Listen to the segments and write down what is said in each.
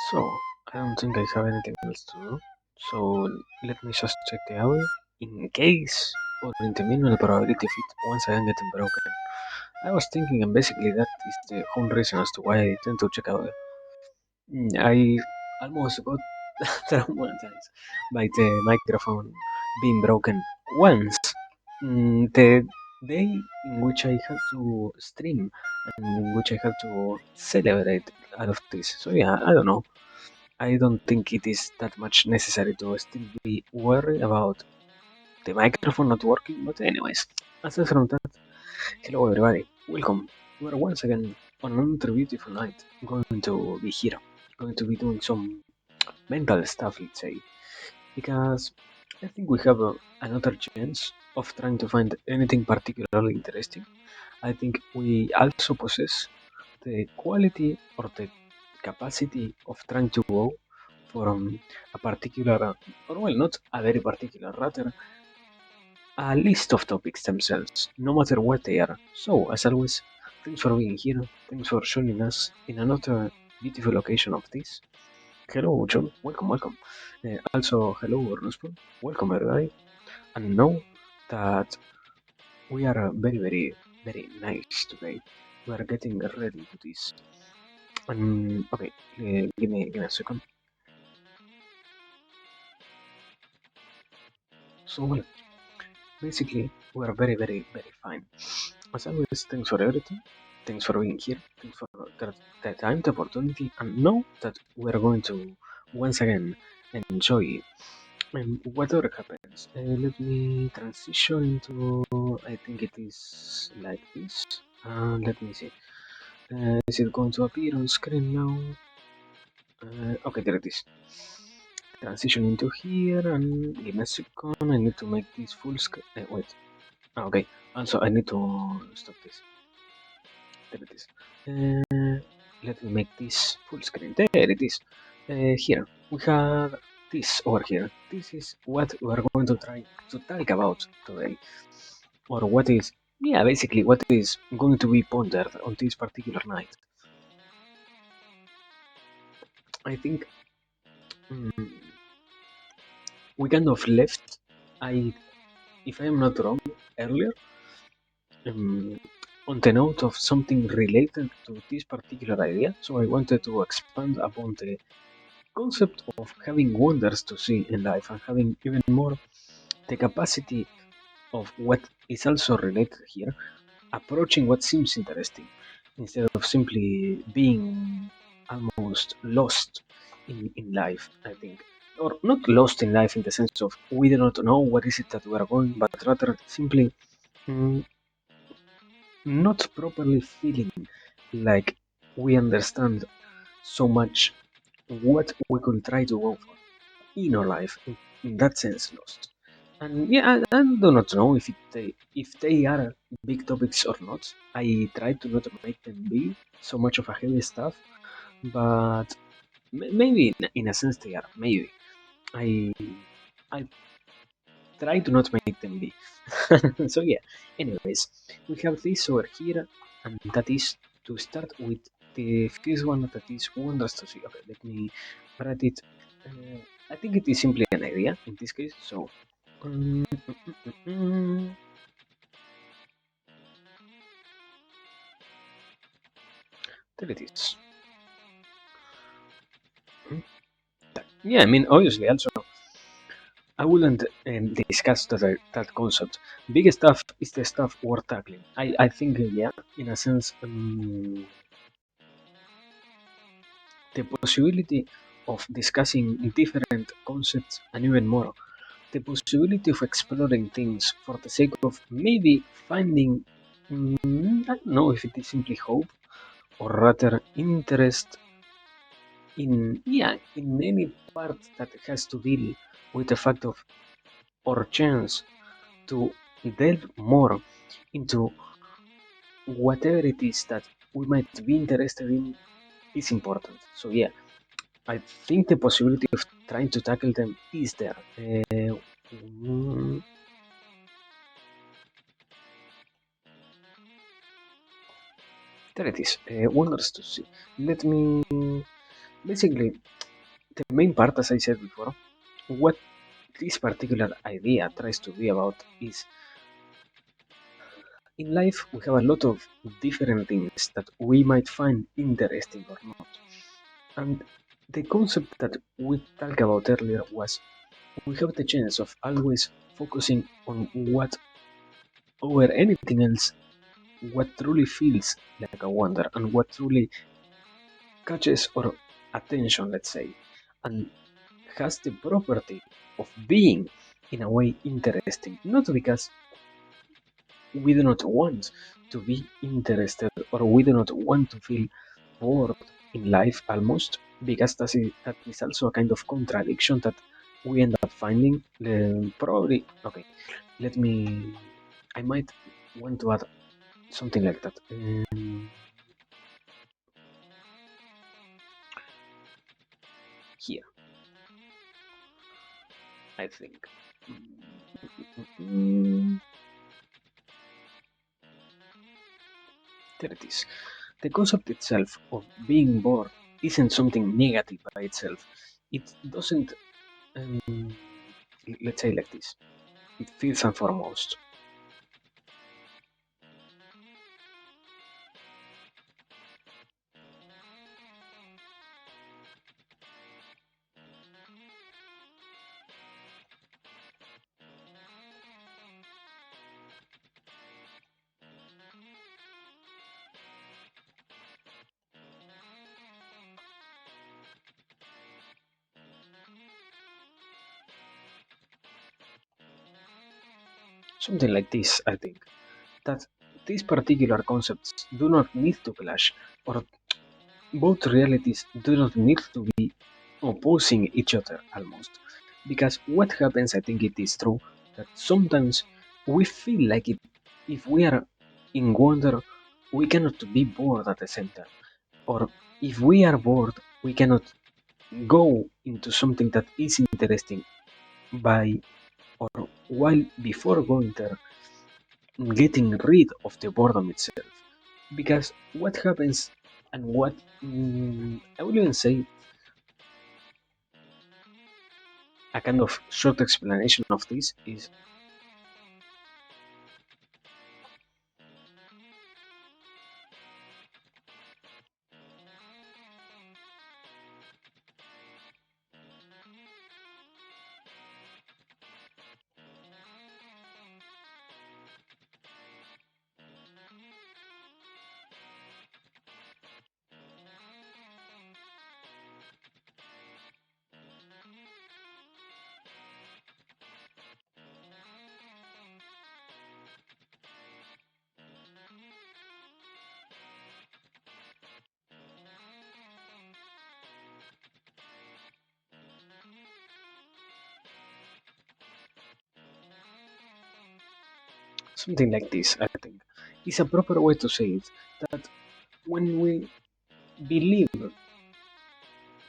So, I don't think I have anything else to do. So, let me just check the hour in case or in the minimal probability of it once I am getting broken. I was thinking, and basically that is the whole reason as to why I tend to check out. I almost got traumatized by the microphone being broken once. The day in which I had to stream and in which I had to celebrate all of this. So yeah, I don't know. I don't think it is that much necessary to still be worried about the microphone not working. But anyways, aside from that, hello everybody, welcome. We are once again on another beautiful night going to be here, going to be doing some mental stuff, let's say, because I think we have another chance of trying to find anything particularly interesting. I think we also possess the quality or the capacity of trying to go from a particular, or well, not a very particular, rather a list of topics themselves, no matter what they are. So, as always, thanks for being here, thanks for joining us in another beautiful occasion of this. Hello, John, welcome. Also, hello, Ernest, welcome everybody. And know that we are very nice today. We are getting ready to this. Okay, give me a second. So, well, basically, we are very fine. As always, thanks for everything. Thanks for being here. Thanks for the time, the opportunity, and know that we are going to once again enjoy whatever happens. Let me transition into. I think it is like this. Let me see. Is it going to appear on screen now? Okay, there it is. Transition into here and give me a second. I need to make this full screen. Wait. Okay. Also, I need to stop this. There it is. Let me make this full screen. There it is. Here we have this over here. This is what we are going to try to talk about today, or what is, yeah, basically what is going to be pondered on this particular night. I think mm, we kind of left. If I am not wrong, earlier um, on the note of something related to this particular idea. So I wanted to expand upon the concept of having wonders to see in life and having even more the capacity of what is also related here, approaching what seems interesting instead of simply being almost lost in life, I think. Or not lost in life in the sense of we do not know what is it that we are going, but rather simply mm, not properly feeling like we understand so much what we could try to go for in our life, in that sense, lost. And yeah, I do not know if they are big topics or not. I try to not make them be so much of a heavy stuff, but maybe in a sense they are. Maybe I I try to not make them be. So yeah. Anyways, we have this over here, and that is to start with the first one that is wonders to see. Okay, let me write it. Uh, I think it is simply an idea in this case. So, um, mm, mm, mm, mm. There it is. Hmm. Yeah, I mean, obviously, also, I wouldn't discuss that concept. Big stuff is the stuff worth tackling. I think, yeah, in a sense, the possibility of discussing different concepts and even more, the possibility of exploring things for the sake of maybe finding, I don't know if it is simply hope or rather interest in, yeah, in any part that has to deal with the fact of or chance to delve more into whatever it is that we might be interested in is important. So yeah, I think the possibility of trying to tackle them is there. Mm, there it is. Wonders to see. Let me. Basically, the main part, as I said before, what this particular idea tries to be about is in life we have a lot of different things that we might find interesting or not. And the concept that we talked about earlier was we have the chance of always focusing on what over anything else, what truly feels like a wonder and what truly catches our attention, let's say, and has the property of being in a way interesting, not because we do not want to be interested or we do not want to feel bored in life almost because that is also a kind of contradiction that we end up finding probably okay let me I might want to add something like that here I think Mm, there it is. The concept itself of being bored isn't something negative by itself. It doesn't, um, let's say like this, first and foremost. Something like this, I think. That these particular concepts do not need to clash, or both realities do not need to be opposing each other almost. Because what happens, I think it is true, that sometimes we feel like if we are in wonder, we cannot be bored at the same time. Or if we are bored, we cannot go into something that is interesting by or while before going there, getting rid of the boredom itself. Because what happens and what I will even say a kind of short explanation of this is something like this, I think. Is a proper way to say it. That when we believe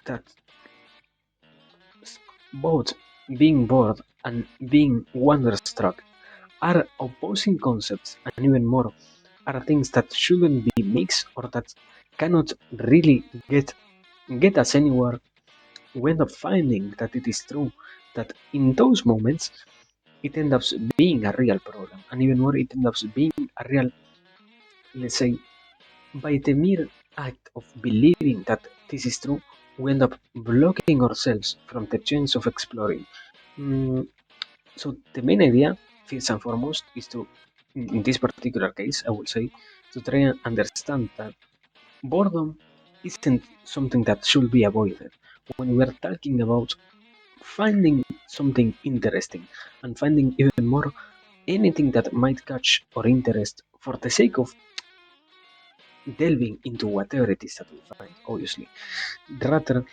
that both being bored and being wonderstruck are opposing concepts and even more are things that shouldn't be mixed or that cannot really get us anywhere, we end up finding that it is true that in those moments it ends up being a real problem and even more it ends up being a real, let's say, by the mere act of believing that this is true, we end up blocking ourselves from the chance of exploring. Mm, so the main idea, first and foremost, is to, in this particular case, I would say, to try and understand that boredom isn't something that should be avoided. When we're talking about finding something interesting and finding even more anything that might catch our interest for the sake of delving into whatever it is that we find, obviously. Rather,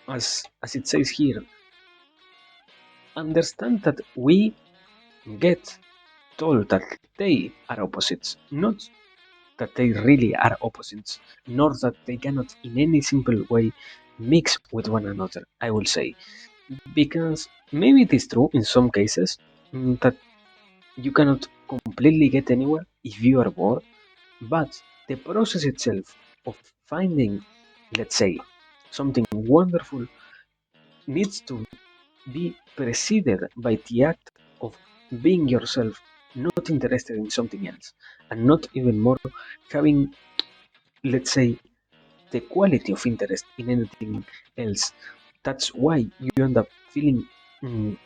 as it says here, understand that we get told that they are opposites, not that they really are opposites, nor that they cannot in any simple way mix with one another, I will say. Because maybe it is true in some cases that you cannot completely get anywhere if you are bored, but the process itself of finding, let's say, something wonderful needs to be preceded by the act of being yourself, not interested in something else, and not even more having, let's say, the quality of interest in anything else. That's why you end up feeling, mm,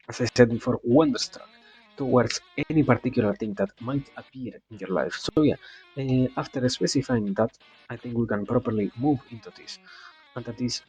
as I said before, wonderstruck towards any particular thing that might appear in your life. So yeah, after specifying that, I think we can properly move into this, and that is.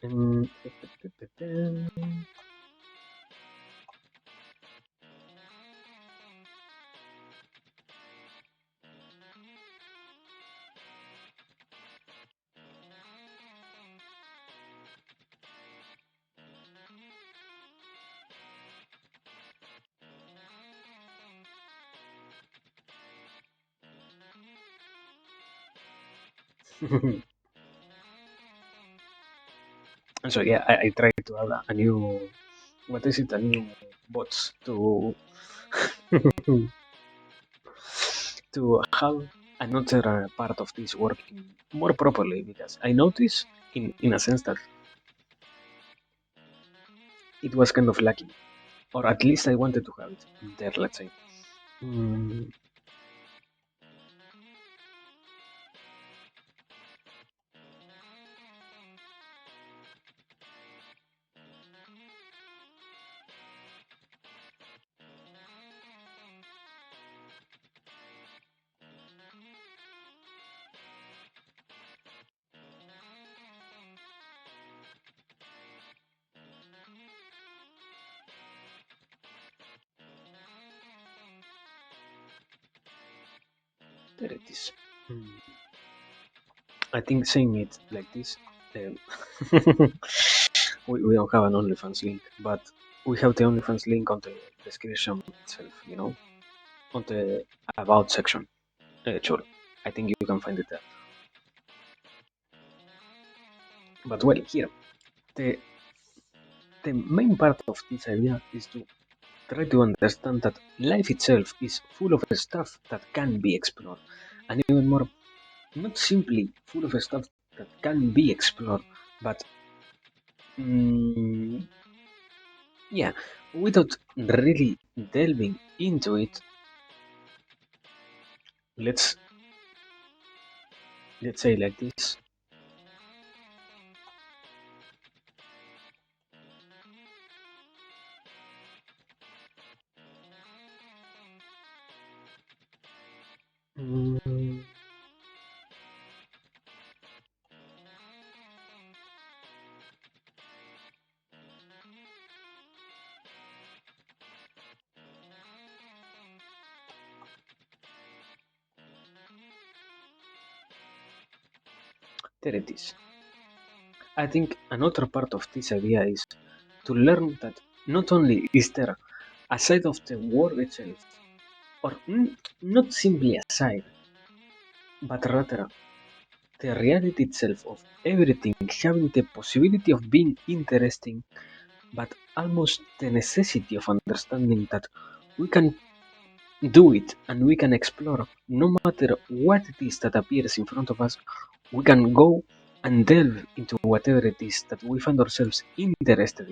So yeah, I tried to add a new, what is it, a new bots to to have another part of this working more properly, because I noticed in a sense that it was kind of lacking, or at least I wanted to have it there, let's say. Mm, there it is. Mm, I think saying it like this, um, we don't have an OnlyFans link, but we have the OnlyFans link on the description itself, on the about section. Sure, I think you can find it there. But well, here, the the main part of this idea is to try to understand that life itself is full of stuff that can be explored, and even more, not simply full of stuff that can be explored, but mm, yeah, without really delving into it, let's let's say like this. Mm, there it is. I think another part of this idea is to learn that not only is there a side of the world itself, or not simply a side, but rather the reality itself of everything having the possibility of being interesting, but almost the necessity of understanding that we can do it and we can explore no matter what it is that appears in front of us. We can go and delve into whatever it is that we find ourselves interested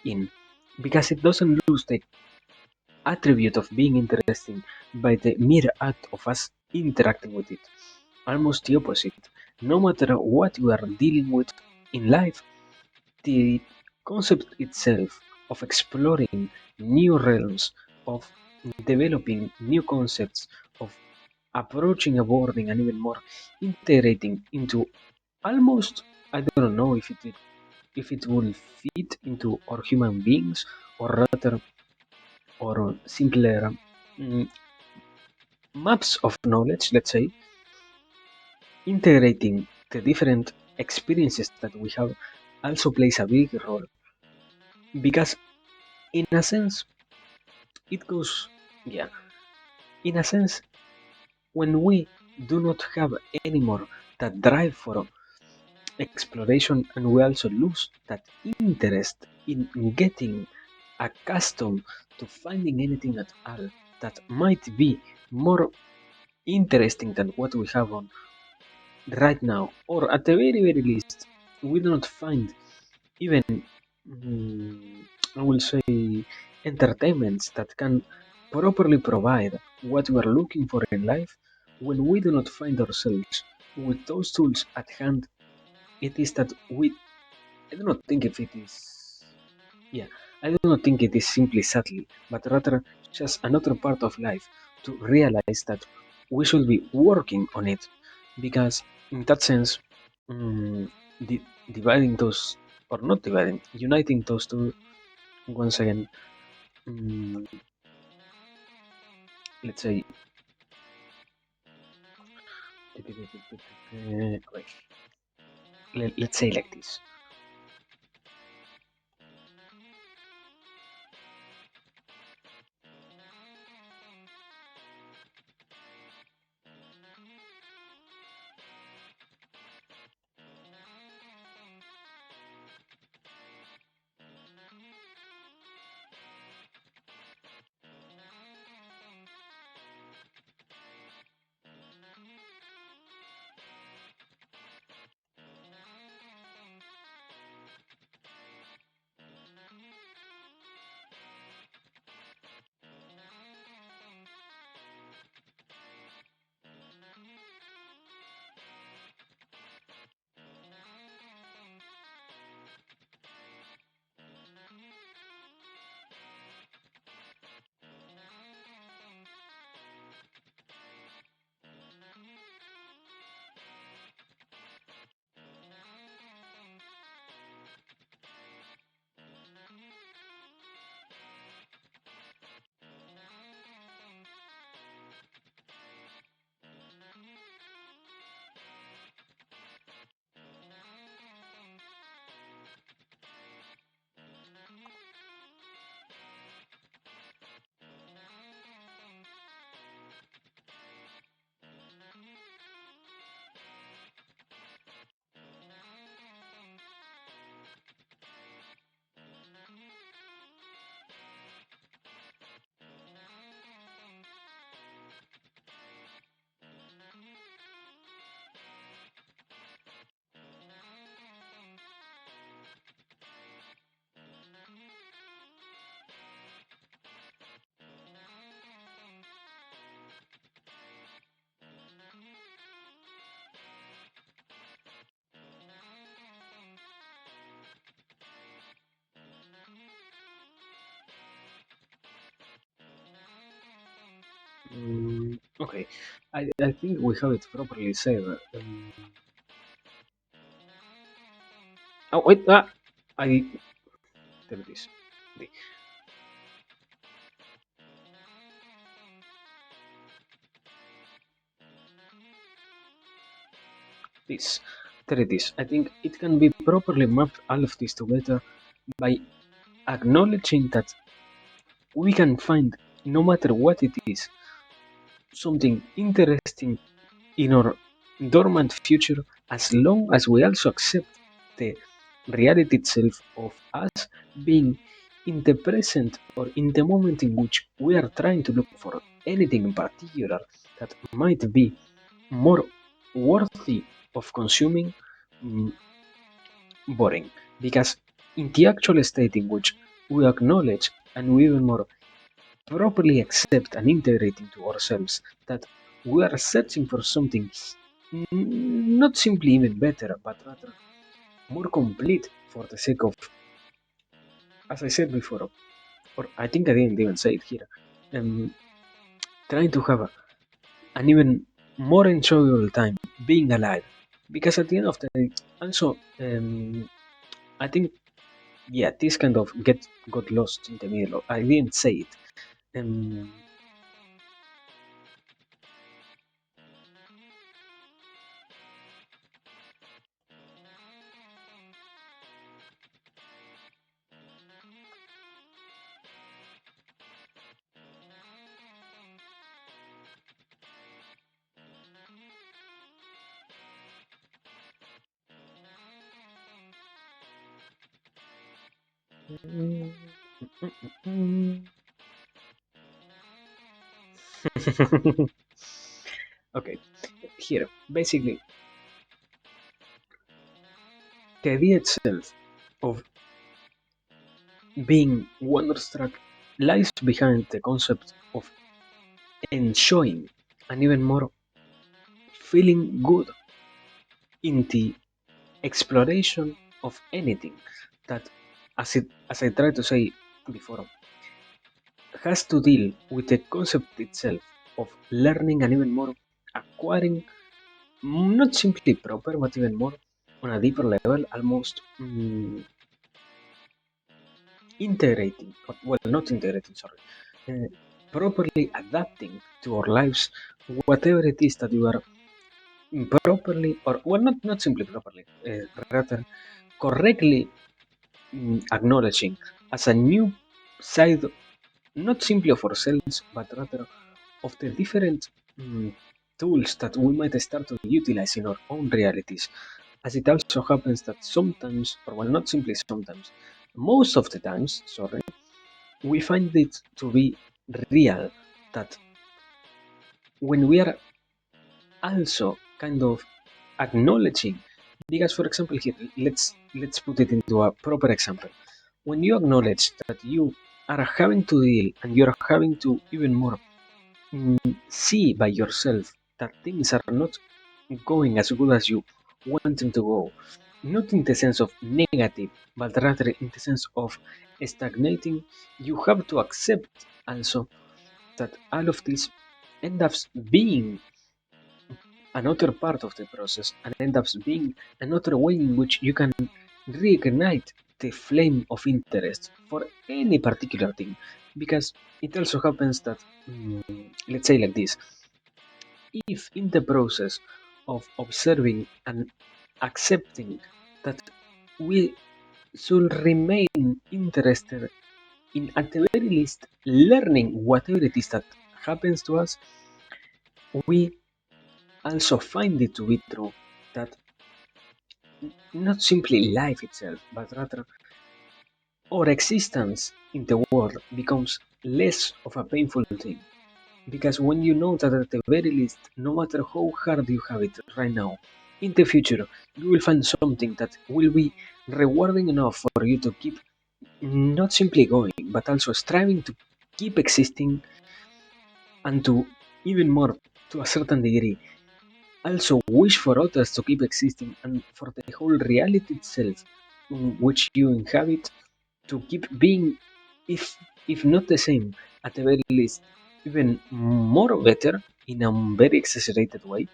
in, because it doesn't lose the attribute of being interesting by the mere act of us interacting with it. Almost the opposite. No matter what we are dealing with in life, the concept itself of exploring new realms, of developing new concepts, of approaching a boarding and even more integrating into almost, I don't know if it will fit into our human beings, or rather, or simpler mm, maps of knowledge, let's say, integrating the different experiences that we have also plays a big role, because in a sense it goes, yeah, in a sense, when we do not have anymore that drive for exploration, and we also lose that interest in getting accustomed to finding anything at all that might be more interesting than what we have on right now, or at the very least, we do not find even, mm, I will say, entertainments that can properly provide what we are looking for in life. When we do not find ourselves with those tools at hand, it is that I do not think if it is, yeah, I do not think it is simply sadly, but rather just another part of life to realize that we should be working on it. Because in that sense, mm, dividing those, or not dividing, uniting those two, once again, mm, let's say, wait, let's say like this. Okay, I think we have it properly said. Oh wait, I there it is. The- This, there it is. I think it can be properly mapped all of this together by acknowledging that we can find, no matter what it is, something interesting in our dormant future, as long as we also accept the reality itself of us being in the present, or in the moment in which we are trying to look for anything in particular that might be more worthy of consuming, mm, boring. Because in the actual state in which we acknowledge, and we even more properly accept and integrate into ourselves, that we are searching for something, not simply even better, but rather more complete, for the sake of, as I said before, or I think I didn't even say it here, um, trying to have an even more enjoyable time being alive. Because at the end of the day, also, I think, yeah, this kind of got lost in the middle. I didn't say it. Um, okay, here basically, The idea itself of being wonderstruck lies behind the concept of enjoying and even more feeling good in the exploration of anything that, as I tried to say before, has to deal with the concept itself of learning and even more acquiring, not simply proper, but even more on a deeper level, almost integrating, or, well, not integrating, sorry, properly adapting to our lives whatever it is that you are properly, or well, not simply properly, rather correctly acknowledging as a new side, not simply of ourselves, but rather of the different tools that we might start to utilize in our own realities. As it also happens that sometimes, or well, not simply sometimes, most of the times, sorry, we find it to be real that when we are also kind of acknowledging, because for example here, let's put it into a proper example. When you acknowledge that you are having to deal and you're having to even more see by yourself that things are not going as good as you want them to go, not in the sense of negative, but rather in the sense of stagnating, you have to accept also that all of this ends up being another part of the process and ends up being another way in which you can reignite the flame of interest for any particular thing. Because it also happens that, let's say like this, if in the process of observing and accepting that we should remain interested in, at the very least, learning whatever it is that happens to us, we also find it to be true that not simply life itself, but rather our existence in the world becomes less of a painful thing. Because when you know that at the very least, no matter how hard you have it right now, in the future, you will find something that will be rewarding enough for you to keep not simply going, but also striving to keep existing and to even more to a certain degree also wish for others to keep existing and for the whole reality itself which you inhabit to keep being, if not the same, at the very least even more better in a very exaggerated way.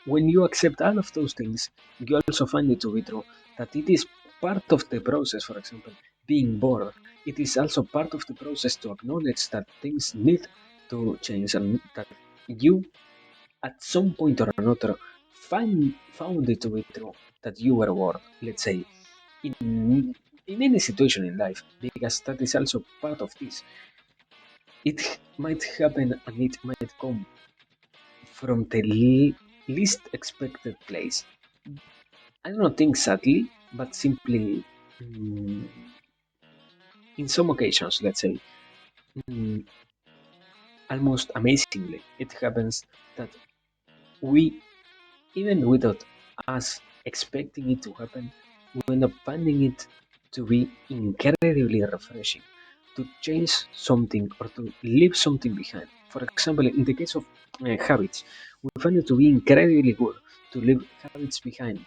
When you accept all of those things, you also find it to be true that it is part of the process. For example, being bored, it is also part of the process to acknowledge that things need to change and that you at some point or another found it to be true that you were bored, let's say, in any situation in life, because that is also part of this. It might happen and it might come from the least expected place. I don't think sadly, but simply mm, in some occasions, let's say, mm, almost amazingly, it happens that we, even without us expecting it to happen, we end up finding it to be incredibly refreshing to change something or to leave something behind. For example, in the case of habits, we find it to be incredibly good to leave habits behind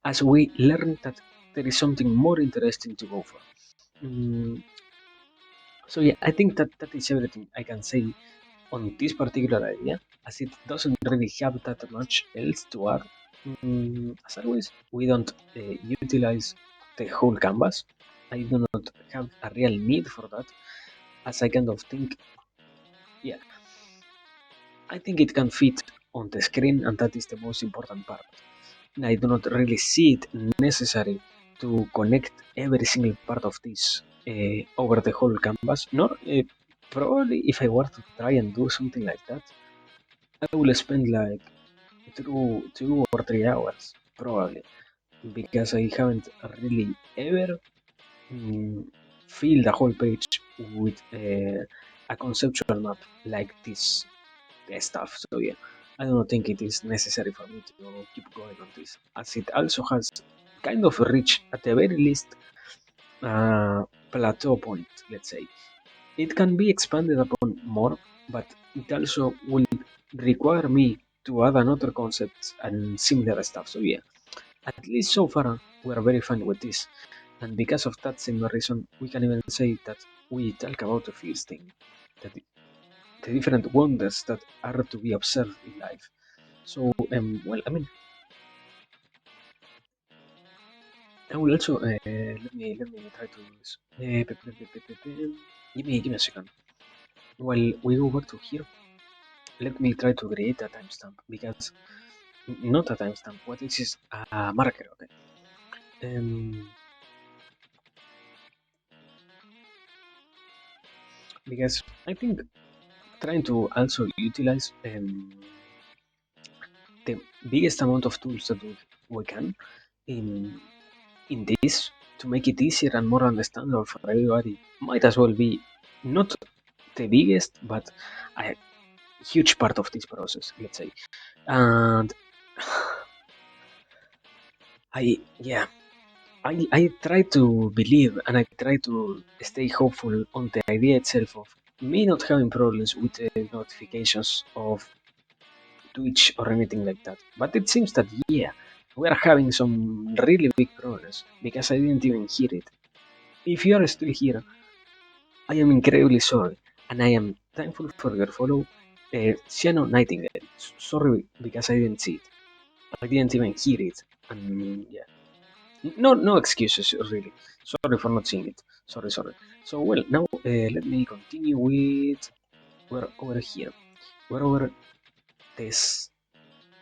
as we learn that there is something more interesting to go for. Mm, so yeah, I think that that is everything I can say on this particular idea, as it doesn't really have that much else to add. As always, we don't utilize the whole canvas. I do not have a real need for that, as I kind of think, yeah, I think it can fit on the screen, and that is the most important part. I do not really see it necessary to connect every single part of this over the whole canvas. Nor probably if I were to try and do something like that, I will spend like 2 or 3 hours probably, because I haven't really ever mm, filled the whole page with a conceptual map like this stuff. So yeah, I don't think it is necessary for me to keep going on this, as it also has kind of reach at the very least plateau point, let's say. It can be expanded upon more, but it also will require me to add another concepts and similar stuff. So yeah, at least so far we are very fine with this. And because of that same reason, we can even say that we talk about the first thing, that the different wonders that are to be observed in life. So, well, I mean, I will also let me try to do this. Give me a second. While we go back to here, let me try to create a timestamp because not a timestamp. What this is a marker, okay? Um, because I think trying to also utilize the biggest amount of tools that we can in in this to make it easier and more understandable for everybody might as well be not the biggest but a huge part of this process, let's say. And I yeah, I try to believe and I try to stay hopeful on the idea itself of me not having problems with the notifications of Twitch or anything like that. But it seems that yeah, we are having some really big problems because I didn't even hear it. If you are still here, I am incredibly sorry, and I am thankful for your follow, Siano Nightingale. Sorry because I didn't see it. I didn't even hear it, and yeah, no excuses really. Sorry for not seeing it. Sorry. So well, now let me continue with we're over here. We're over this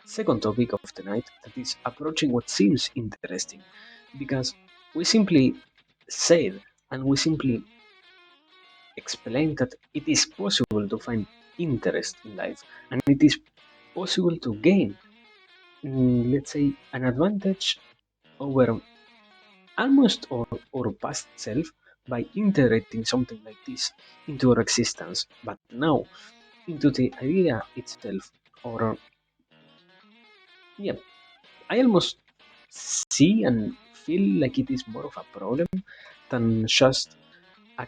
second topic of the night, that is approaching what seems interesting, because we simply said and we simply explained that it is possible to find interest in life and it is possible to gain, let's say, an advantage over almost our past self by integrating something like this into our existence, but now into the idea itself. Or, yeah, I almost see and feel like it is more of a problem than just a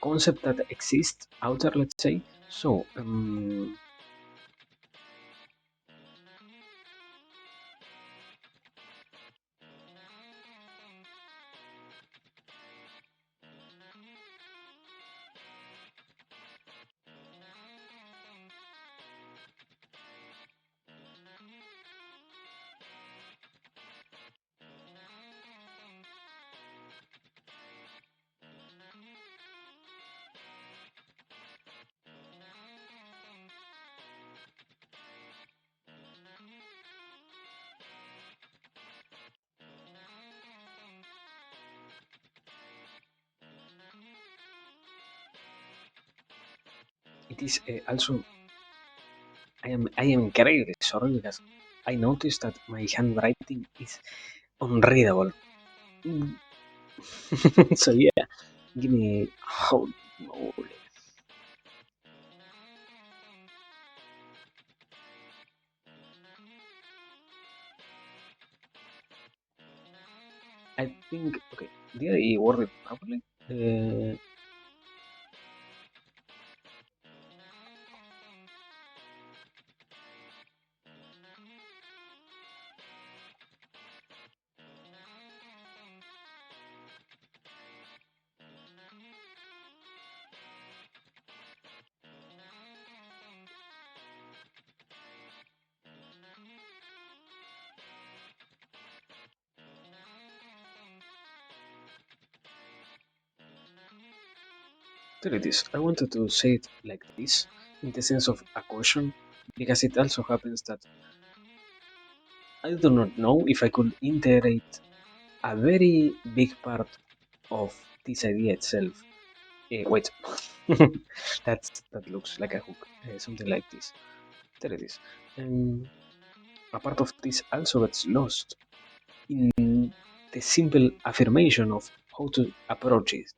concept that exists out there, let's say. So, it is also, I am incredibly sorry because I noticed that my handwriting is unreadable. Mm. So yeah, give me, oh, moly. I think, okay, did I word it properly? There it is. I wanted to say it like this, in the sense of a caution, because it also happens that I do not know if I could integrate a very big part of this idea itself. Wait, that looks like a hook, something like this. There it is. A part of this also gets lost in the simple affirmation of how to approach it,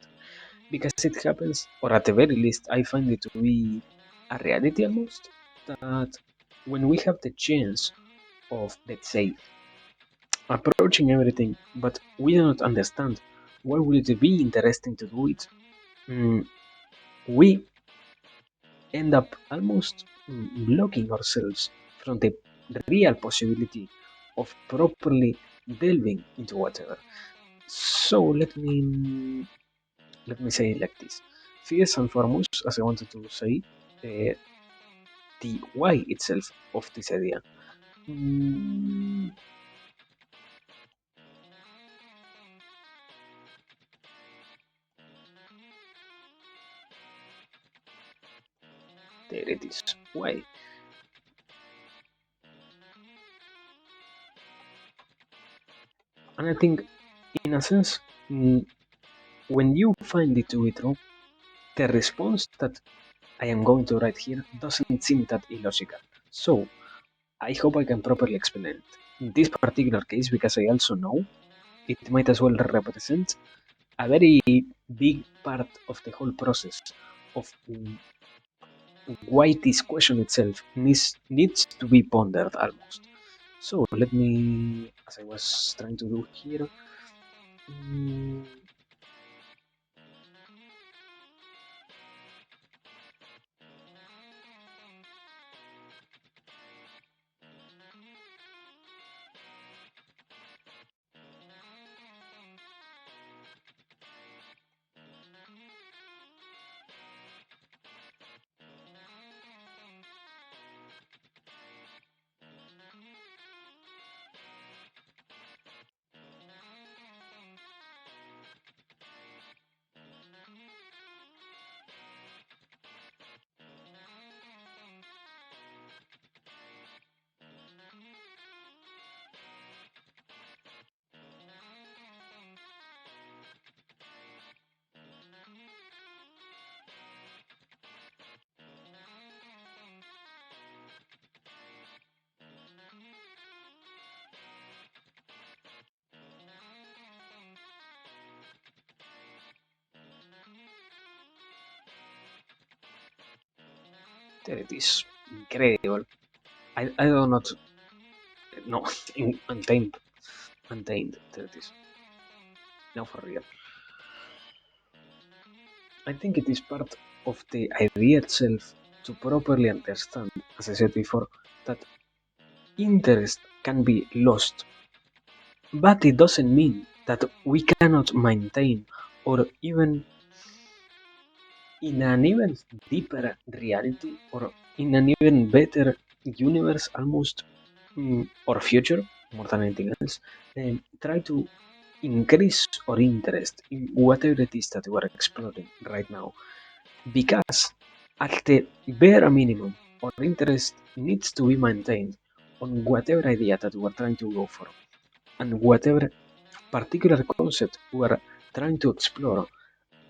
because it happens, or at the very least, I find it to be a reality almost, that when we have the chance of, let's say, approaching everything, but we do not understand why would it be interesting to do it. Mm, we end up almost blocking ourselves from the real possibility of properly delving into whatever. So let me say it like this. First and foremost, as I wanted to say, uh, the why itself of this idea. Mm, there it is. Why? And I think, in a sense, when you find it to be true, the response that I am going to write here doesn't seem that illogical. So, I hope I can properly explain it. In this particular case, because I also know it might as well represent a very big part of the whole process of why this question itself needs to be pondered almost. So let me, as I was trying to do here, mm, there it is. Incredible. I do not, no, untamed, untamed, there it is. Now for real. I think it is part of the idea itself to properly understand, as I said before, that interest can be lost, but it doesn't mean that we cannot maintain or even in an even deeper reality or in an even better universe almost or future more than anything else try to increase our interest in whatever it is that we are exploring right now because at the bare minimum our interest needs to be maintained on whatever idea that we are trying to go for and whatever particular concept we are trying to explore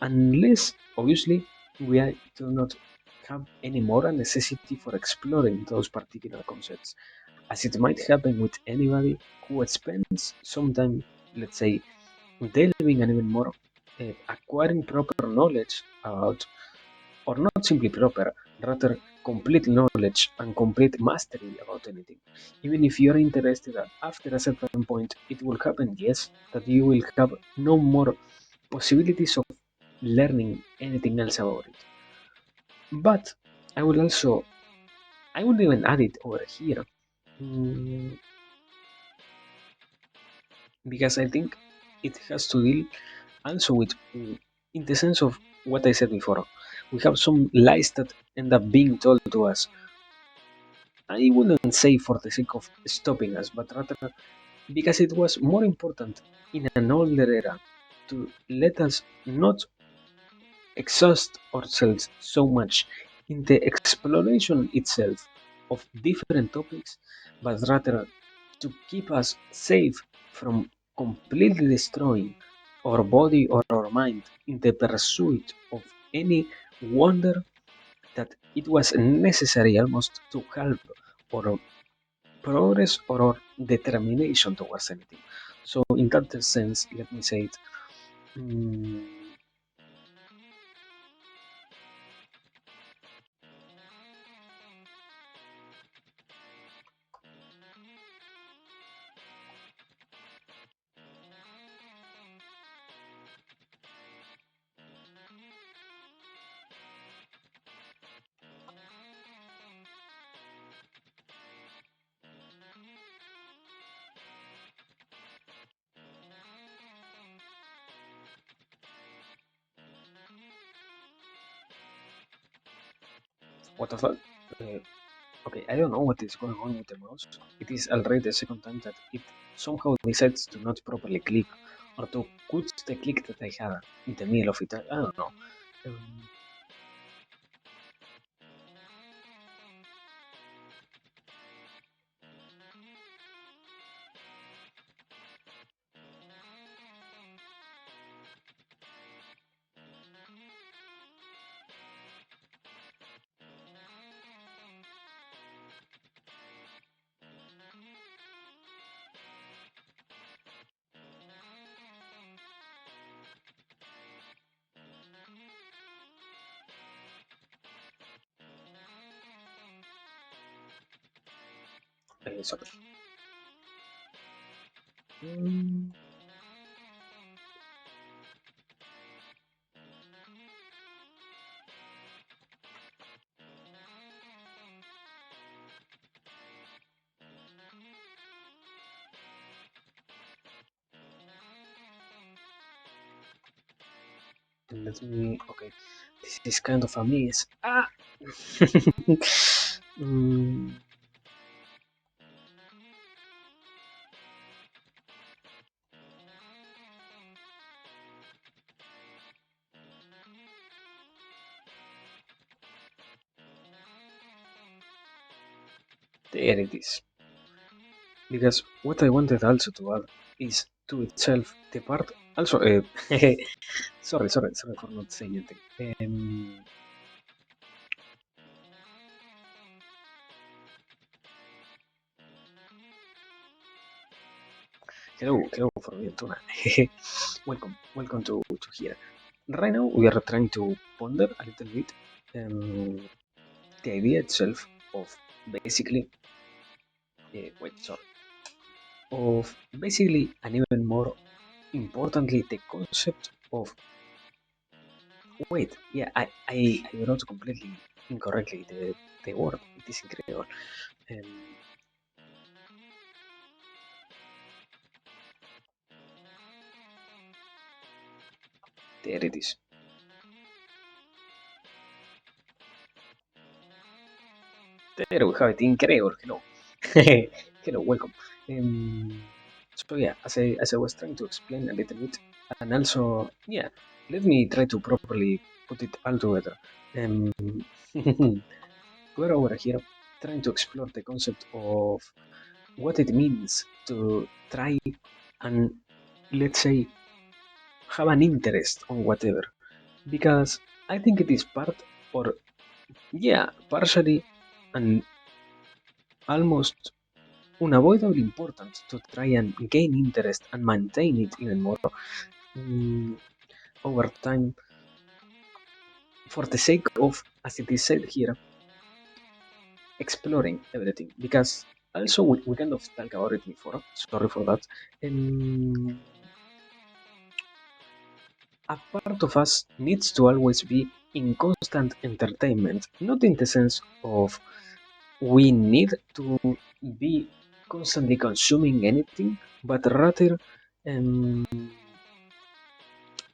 unless obviously do not have any moral necessity for exploring those particular concepts, as it might happen with anybody who spends some time, let's say, delving and even more, acquiring proper knowledge about, or not simply proper, rather complete knowledge and complete mastery about anything. Even if you're interested that after a certain point, it will happen, yes, that you will have no more possibilities of learning anything else about it. But I will also, I would even add it over here mm, because I think it has to deal also with, in the sense of what I said before, we have some lies that end up being told to us. I wouldn't say for the sake of stopping us, but rather because it was more important in an older era to let us not exhaust ourselves so much in the exploration itself of different topics, but rather to keep us safe from completely destroying our body or our mind in the pursuit of any wonder that it was necessary almost to help our progress or our determination towards anything. So, in that sense, let me say it. mm, What the fuck? Uh, okay, I don't know what is going on with the mouse. It is already the second time that it somehow decides to not properly click or to quit the click that I had in the middle of it. I don't know. Um, sorry. Mm, let me. Okay, this is kind of a mess. Ah! mm, there it is. Because what I wanted also to add is to itself the part. Also, sorry for not saying anything. Hello for Tuna. Welcome to here. Right now we are trying to ponder a little bit the idea itself of basically, sorry, of basically, and even more importantly, the concept of wait, yeah, I wrote completely incorrectly the word. It is incredible. Um, there it is. There we have it. Incredible. Hello. Hello, welcome. Um, so yeah, as I was trying to explain a little bit, and also yeah, let me try to properly put it all together. Um, we're over here trying to explore the concept of what it means to try and let's say have an interest on whatever, because I think it is part or yeah, partially and almost unavoidably important to try and gain interest and maintain it even more mm, over time for the sake of, as it is said here, exploring everything. Because also we kind of talked about it before, sorry for that. Um, a part of us needs to always be in constant entertainment, not in the sense of we need to be constantly consuming anything, but rather um,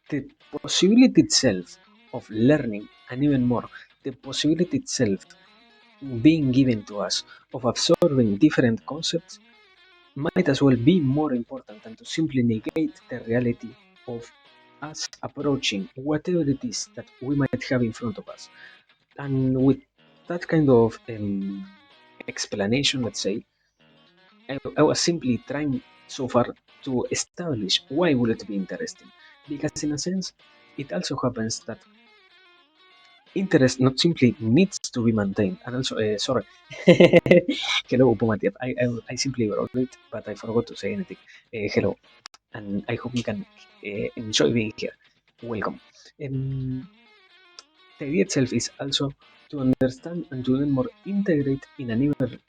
the possibility itself of learning, and even more, the possibility itself being given to us of absorbing different concepts might as well be more important than to simply negate the reality of us approaching whatever it is that we might have in front of us. And with that kind of explanation, let's say, I was simply trying so far to establish why would it be interesting. Because in a sense, it also happens that interest not simply needs to be maintained, and also, sorry, hello, Pomatiat. I simply wrote it, but I forgot to say anything. Hello, and I hope you can enjoy being here. Welcome. Um, the idea itself is also to understand and to then more integrate in an even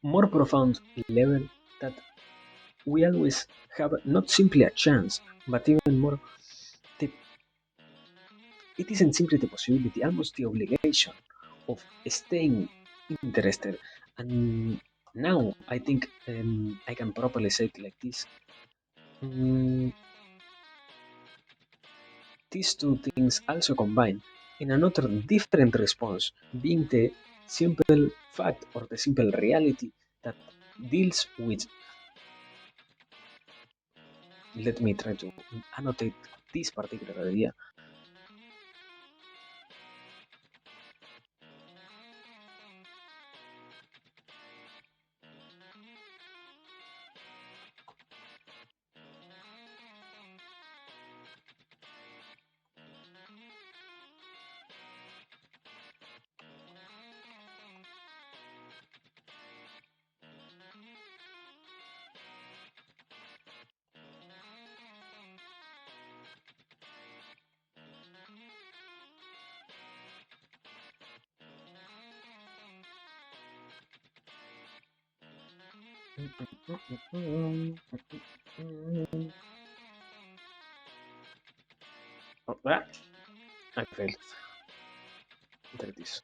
more profound level that we always have not simply a chance, but even more the it isn't simply the possibility, almost the obligation of staying interested. And now I think I can properly say it like this. Mm, these two things also combine. in another different response, being the simple fact or the simple reality that deals with. Let me try to annotate this particular idea. Oh, I failed. There it is.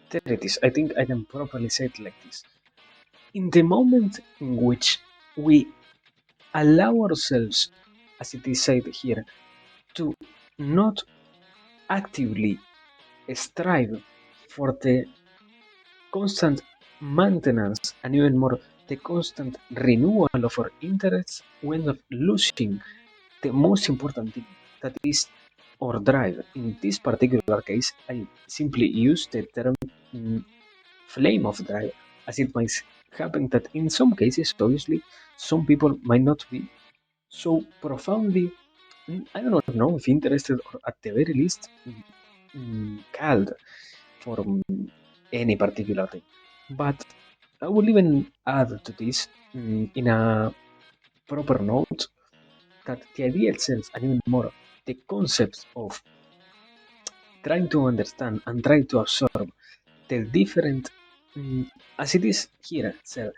There it is. I think I can properly say it like this. In the moment in which we allow ourselves, as it is said here, to not actively strive for the constant maintenance and even more the constant renewal of our interests, we end up losing the most important thing, that is our drive. In this particular case, I simply use the term mm, flame of drive, as it might happen that in some cases, obviously, some people might not be so profoundly, I don't know if interested or at the very least called for any particular thing. But I will even add to this in a proper note that the idea itself, and even more, the concepts of trying to understand and trying to absorb the different, as it is here, so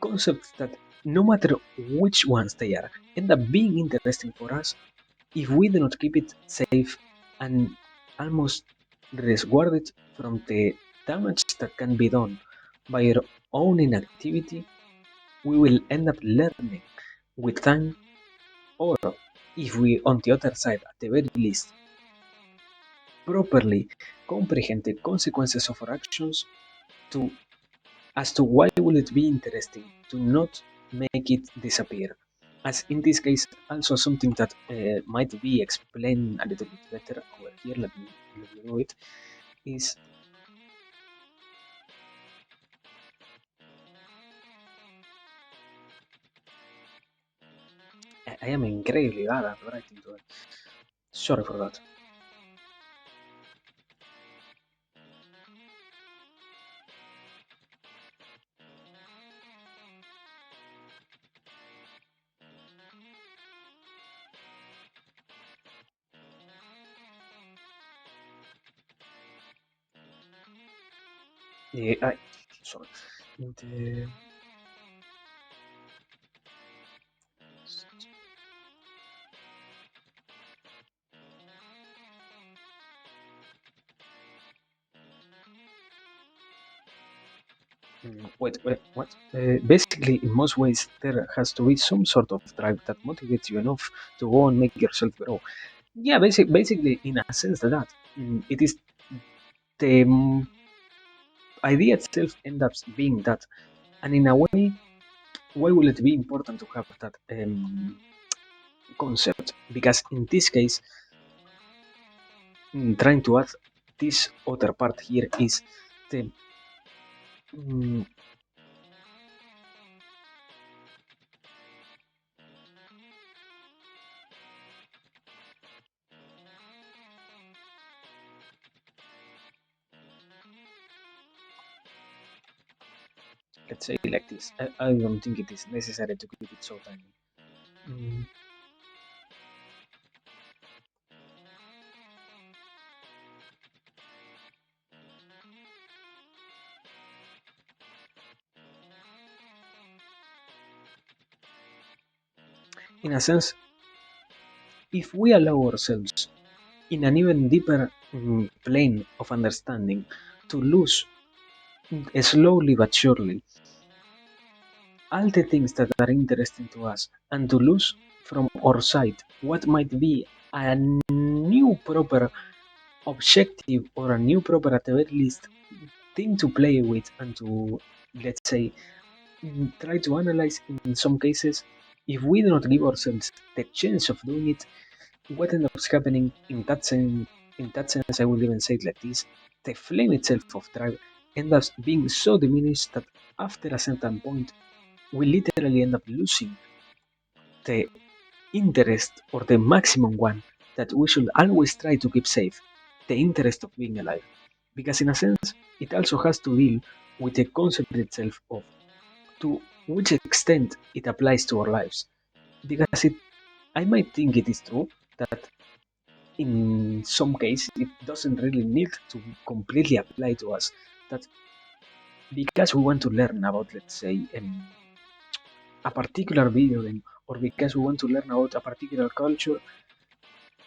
concepts that no matter which ones they are, end up being interesting for us if we do not keep it safe and almost resguard it from the damage that can be done by our own inactivity. We will end up learning with time, or if we, on the other side, at the very least, properly comprehend the consequences of our actions to as to why will it be interesting to not make it disappear. As in this case, also something that might be explained a little bit better over here. Let me do it. Is I am incredibly bad at writing to it. Sorry for that. I sorry. The, wait, what? Basically, in most ways, there has to be some sort of drive that motivates you enough to go and make yourself grow. Yeah, basically, in a sense that it is the idea itself ends up being that, and in a way, why will it be important to have that concept? Because in this case, trying to add this other part here is the mm, let's say like this. I don't think it is necessary to keep it so tiny. Mm, in a sense, if we allow ourselves in an even deeper plane of understanding to lose slowly but surely all the things that are interesting to us and to lose from our sight what might be a new proper objective or a new proper at the very least thing to play with and to, let's say, try to analyze in some cases. If we do not give ourselves the chance of doing it, what ends up happening in that sense, I will even say it like this: the flame itself of drive ends up being so diminished that after a certain point we literally end up losing the interest or the maximum one that we should always try to keep safe, the interest of being alive. Because in a sense, it also has to deal with the concept itself of to which extent it applies to our lives. Because I might think it is true that in some cases it doesn't really need to completely apply to us. That because we want to learn about, let's say, a particular video game, or because we want to learn about a particular culture,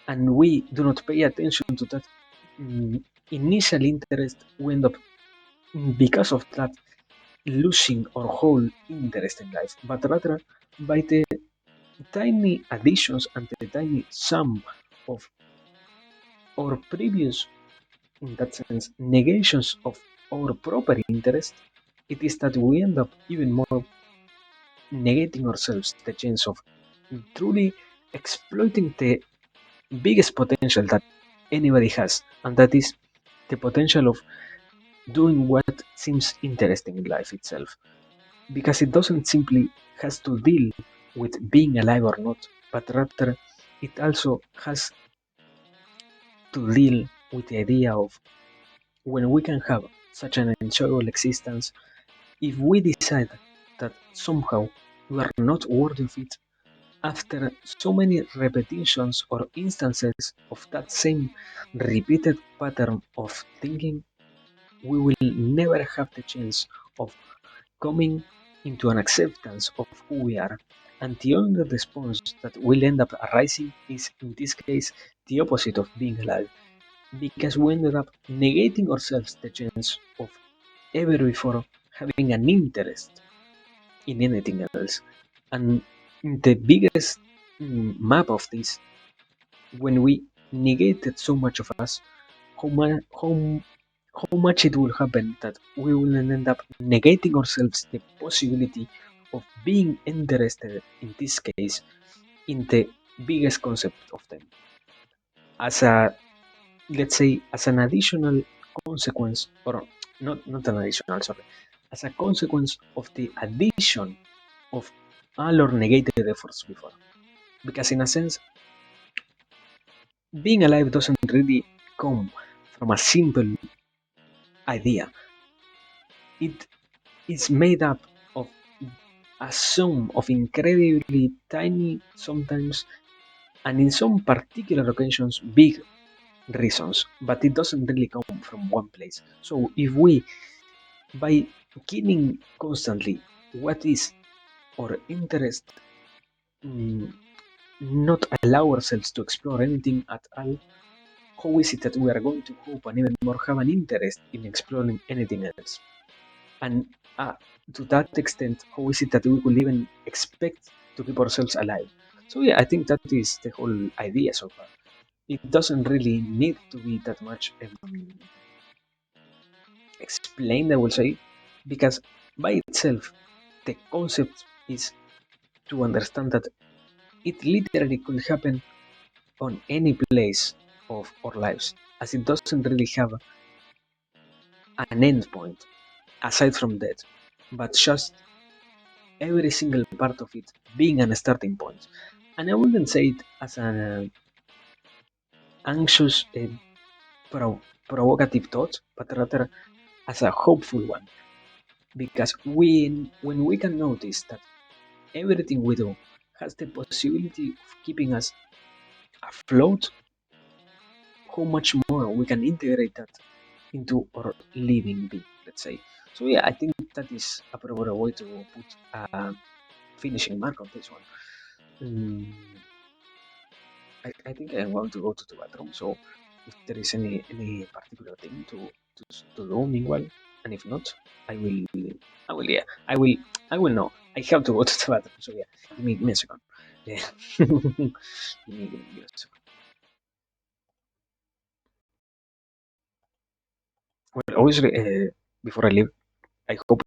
and we do not pay attention to that initial interest, we end up, because of that, losing our whole interest in life. But rather, by the tiny additions and the tiny sum of our previous, in that sense, negations of our proper interest, it is that we end up even more negating ourselves the chance of truly exploiting the biggest potential that anybody has, and that is the potential of doing what seems interesting in life itself. Because it doesn't simply has to deal with being alive or not, but rather it also has to deal with the idea of when we can have such an enjoyable existence if we decide that somehow we are not worthy of it after so many repetitions or instances of that same repeated pattern of thinking. We will never have the chance of coming into an acceptance of who we are. And the only response that will end up arising is, in this case, the opposite of being alive, because we ended up negating ourselves the chance of ever before having an interest in anything else. And the biggest map of this, when we negated so much of us, how much it will happen that we will end up negating ourselves the possibility of being interested, in this case, in the biggest concept of them, as a, let's say, as an additional consequence, or not an additional, sorry, as a consequence of the addition of all our negated efforts before. Because in a sense, being alive doesn't really come from a simple idea. It is made up of a sum of incredibly tiny, sometimes, and in some particular occasions, big reasons, but it doesn't really come from one place. So if we, by killing constantly what is our interest, mm, not allow ourselves to explore anything at all, how is it that we are going to hope and even more have an interest in exploring anything else? And to that extent, how is it that we could even expect to keep ourselves alive? So yeah, I think that is the whole idea so far. It doesn't really need to be that much explained, I will say, because by itself, the concept is to understand that it literally could happen on any place of our lives, as it doesn't really have an end point aside from death, but just every single part of it being an starting point. And I wouldn't say it as an anxious, provocative thought, but rather as a hopeful one. because when we can notice that everything we do has the possibility of keeping us afloat, how much more we can integrate that into our living being, let's say. So yeah, I think that is a proper way to put a finishing mark on this one. Mm, I think I want to go to the bathroom, so if there is any particular thing to do meanwhile, and if not, I will I will yeah I will know. I have to go to the bathroom, so yeah, give me a second. Yeah, give me a second. Well, obviously, before I leave, I hope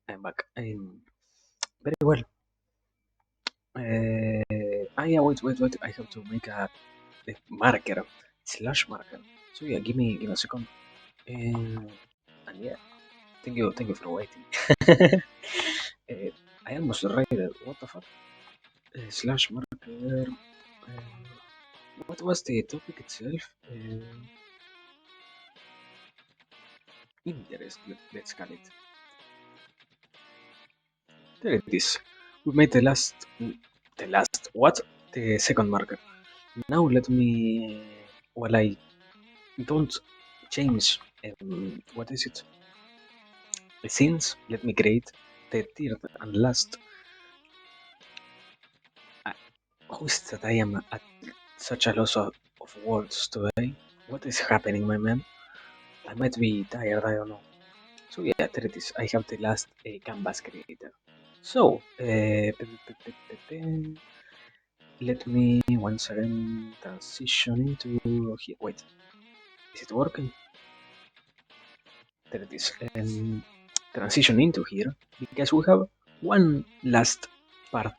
I'm back. Very well. Yeah, wait. I have to make a marker slash marker. So yeah, give me a second. And yeah, thank you for waiting. uh, I almost read it. What the fuck? Slash marker. What was the topic itself? Interest. Let's call it. There it is. We made the last. What? The second marker. Now let me. While I don't change. What is it? The scenes. Let me create the third and last. Uh, How is that I am at such a loss of words today? What is happening, my man? I might be tired, I don't know. So yeah, there it is. I have the last canvas creator. So let me once again transition into here. Wait, is it working? There it is. Transition into here because we have one last part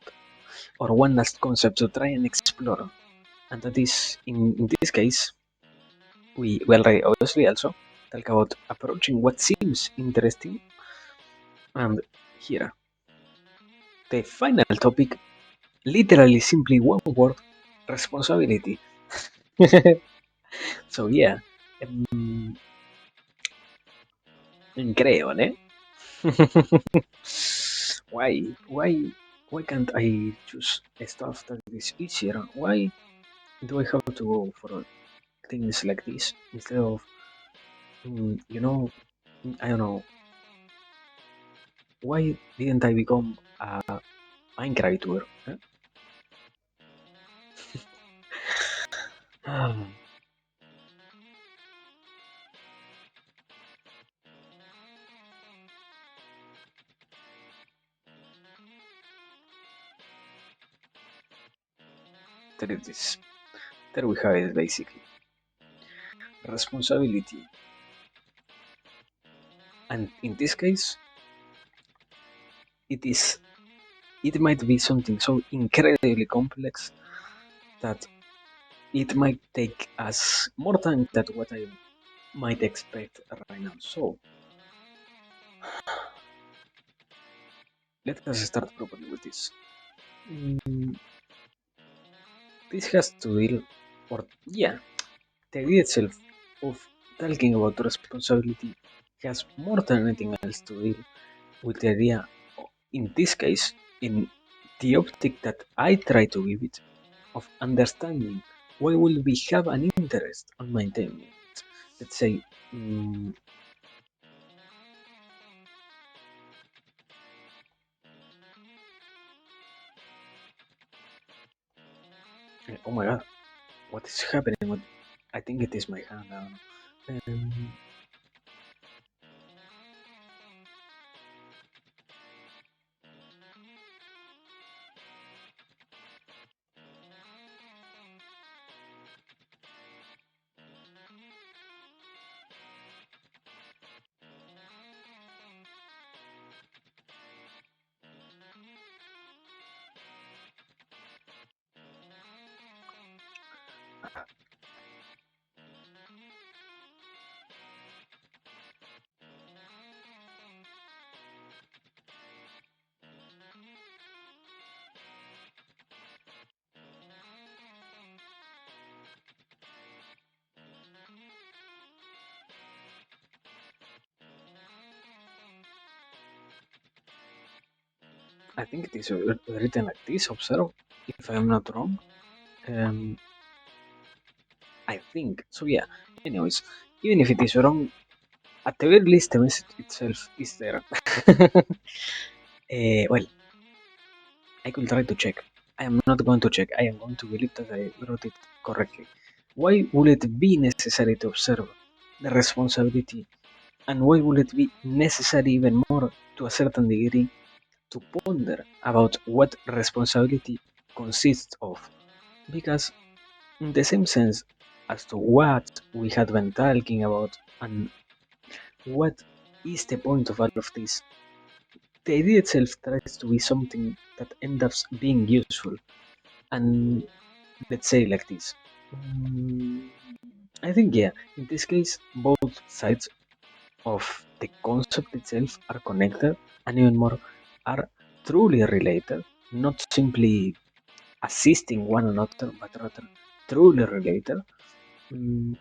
or one last concept to try and explore, and that is in this case we already obviously also talk about approaching what seems interesting, and here the final topic, literally simply one word: responsibility. So yeah, um, creo, ¿eh? Why can't I choose stuff that is easier? Why do I have to go for things like this instead of, you know, I don't know, why didn't I become a Minecraft Vtuber? Huh? There it is. There we have it basically. Responsibility. And in this case, it is it might be something so incredibly complex that it might take us more time than what I might expect right now. So let us start properly with this. Mm, this has to deal, or yeah, the idea itself of talking about responsibility has more than anything else to deal with the idea, in this case, in the optic that I try to give it, of understanding why will we have an interest on maintaining it. Let's say, mm, oh my god, what is happening? I think it is my hand. I don't know. I think it is written like this. Observe, if I am not wrong. Um, I think so. Yeah. Anyways, even if it is wrong, at the very least, the message itself is there. Well, I could try to check. I am not going to check. I am going to believe that I wrote it correctly. Why would it be necessary to observe the responsibility, and why would it be necessary even more to a certain degree to ponder about what responsibility consists of? Because, in the same sense as to what we had been talking about and what is the point of all of this, the idea itself tries to be something that ends up being useful. And let's say like this. Mm, I think, yeah, in this case, both sides of the concept itself are connected and even more are truly related, not simply assisting one another, but rather truly related. Mm,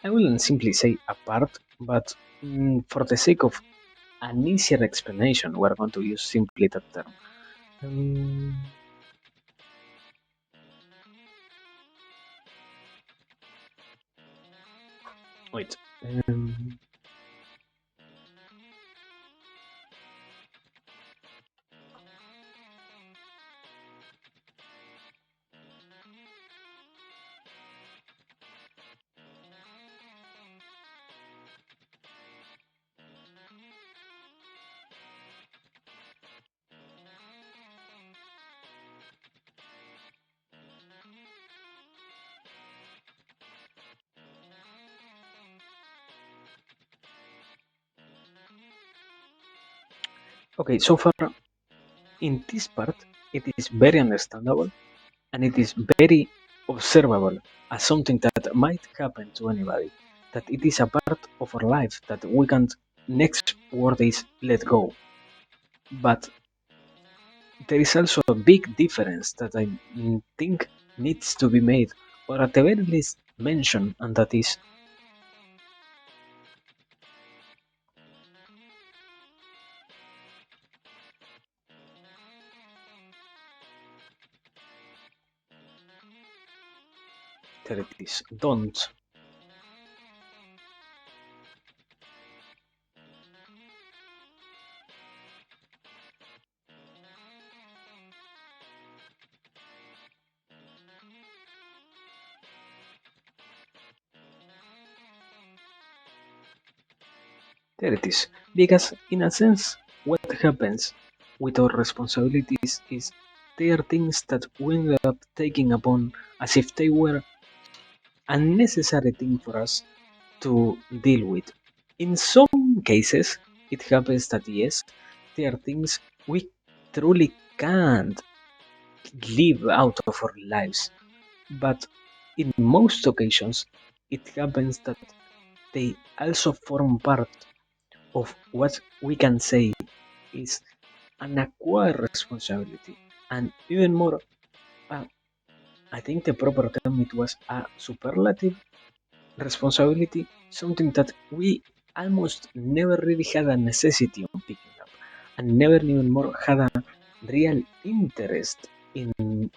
I wouldn't simply say apart, but for the sake of an easier explanation, we're going to use simply that term. Um, wait. Um, okay, so far in this part, it is very understandable and it is very observable as something that might happen to anybody. That it is a part of our life that we can't. Next word is let go. But there is also a big difference that I think needs to be made, or at the very least mentioned, and that is There it is. Don't. There it is. Because in a sense, what happens with our responsibilities is they are things that we end up taking upon as if they were a necessary thing for us to deal with. In some cases, it happens that yes, there are things we truly can't live out of our lives, but in most occasions, it happens that they also form part of what we can say is an acquired responsibility, and even more, uh, I think the proper term it was a superlative responsibility, something that we almost never really had a necessity on picking up, and never even more had a real interest in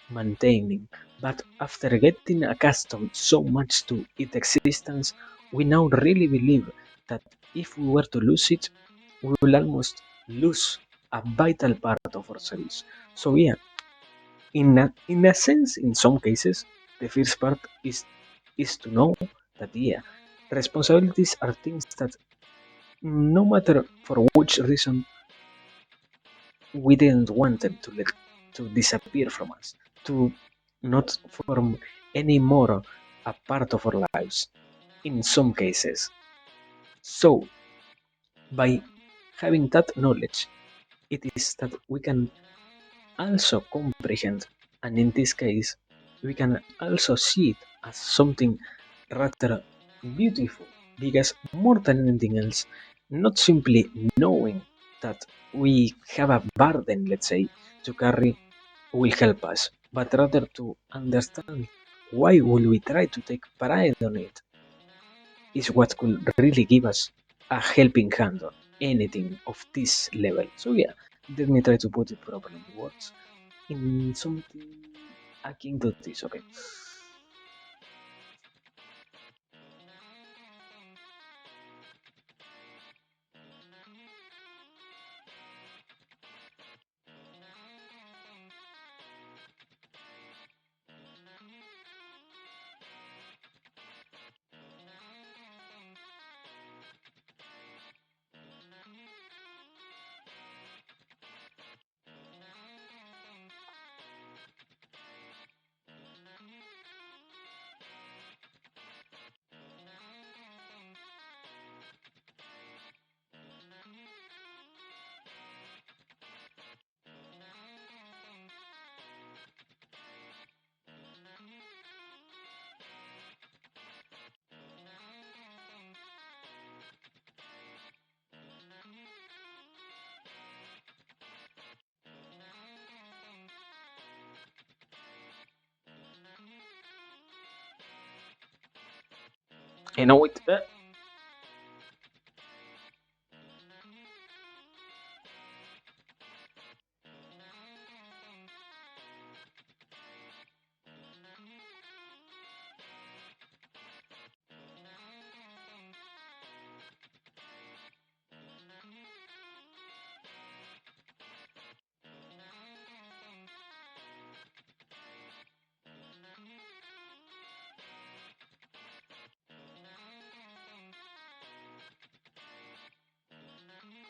maintaining. But after getting accustomed so much to its existence, we now really believe that if we were to lose it, we will almost lose a vital part of ourselves. So yeah, in a sense, in some cases, the first part is to know that yeah, responsibilities are things that no matter for which reason we didn't want them to disappear from us, to not form any more a part of our lives in some cases. So by having that knowledge, it is that we can also comprehend, and in this case, we can also see it as something rather beautiful, because more than anything else, not simply knowing that we have a burden, let's say, to carry will help us, but rather to understand why will we try to take pride on it is what could really give us a helping hand on anything of this level. So yeah, let me try to put it properly in words in something akin to this. Okay. You know it.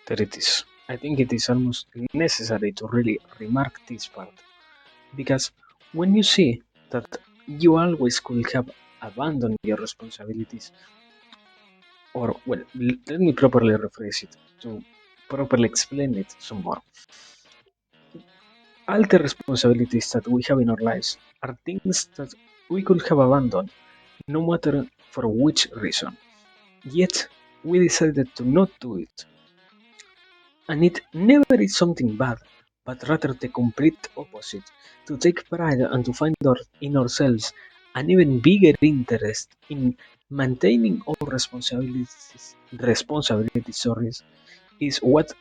There it is. I think it is almost necessary to really remark this part, because when you see that you always could have abandoned your responsibilities, or well, let me properly rephrase it to properly explain it some more. All the responsibilities that we have in our lives are things that we could have abandoned, no matter for which reason. Yet, we decided to not do it. And it never is something bad, but rather the complete opposite. To take pride and to find in ourselves an even bigger interest in maintaining our responsibilities, sorry, is what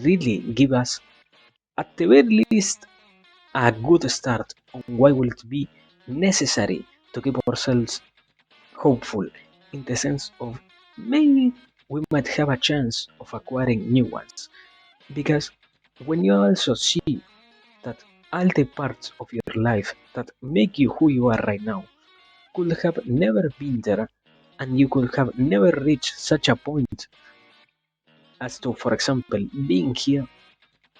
really give us, at the very least, a good start on why will it be necessary to keep ourselves hopeful in the sense of maybe we might have a chance of acquiring new ones. Because when you also see that all the parts of your life that make you who you are right now could have never been there, and you could have never reached such a point as to, for example, being here,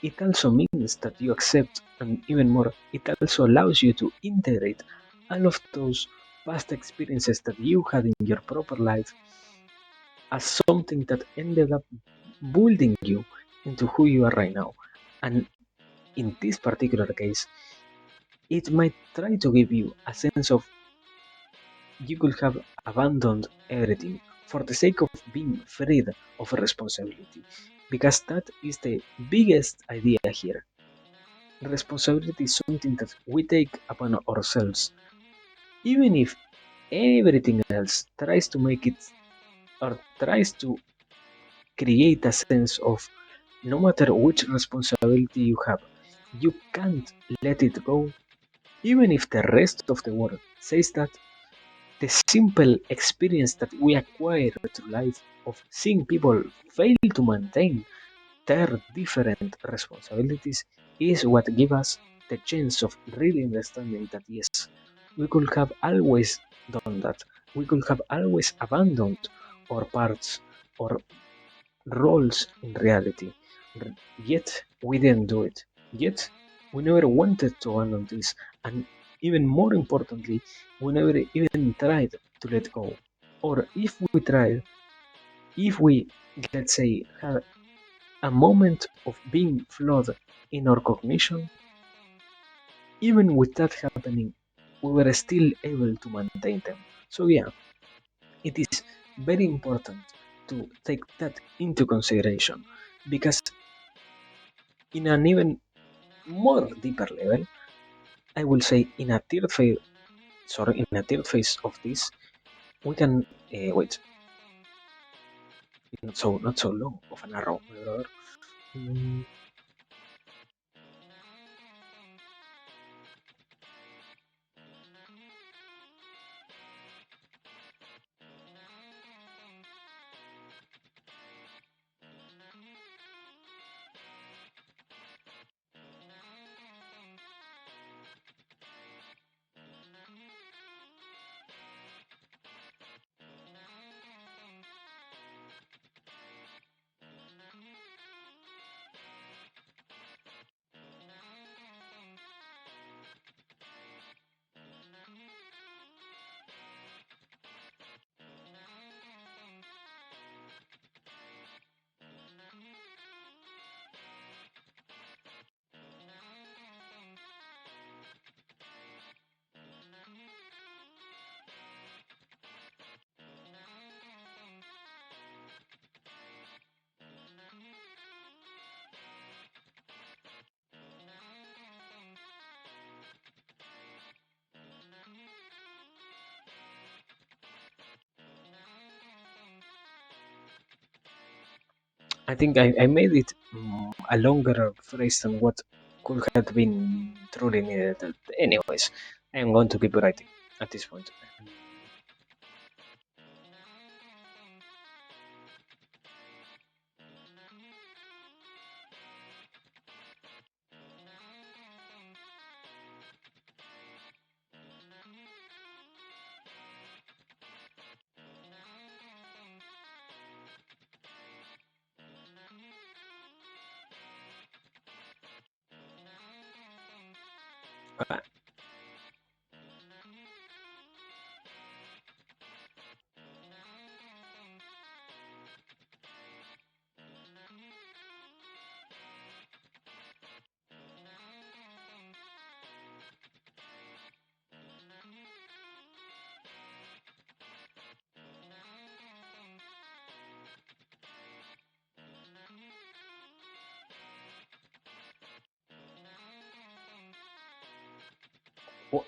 it also means that you accept, and even more, it also allows you to integrate all of those past experiences that you had in your proper life as something that ended up building you into who you are right now. And in this particular case, it might try to give you a sense of you could have abandoned everything for the sake of being freed of responsibility. Because that is the biggest idea here. Responsibility is something that we take upon ourselves, even if everything else tries to make it or tries to create a sense of no matter which responsibility you have, you can't let it go, even if the rest of the world says that. The simple experience that we acquire through life of seeing people fail to maintain their different responsibilities is what gives us the chance of really understanding that yes, we could have always done that. We could have always abandoned our parts or roles in reality. Yet we didn't do it. Yet we never wanted to abandon this. And even more importantly, we never even tried to let go. Or if we tried, if we, let's say, had a moment of being flawed in our cognition, even with that happening, we were still able to maintain them. So, yeah, it is very important to take that into consideration because, in an even more deeper level, I will say in a third phase, sorry, in a third phase of this, we can wait, not so long of an arrow, my brother. Mm, I think I made it a longer phrase than what could have been truly needed. Anyways, I am going to keep writing at this point. Uh, wh-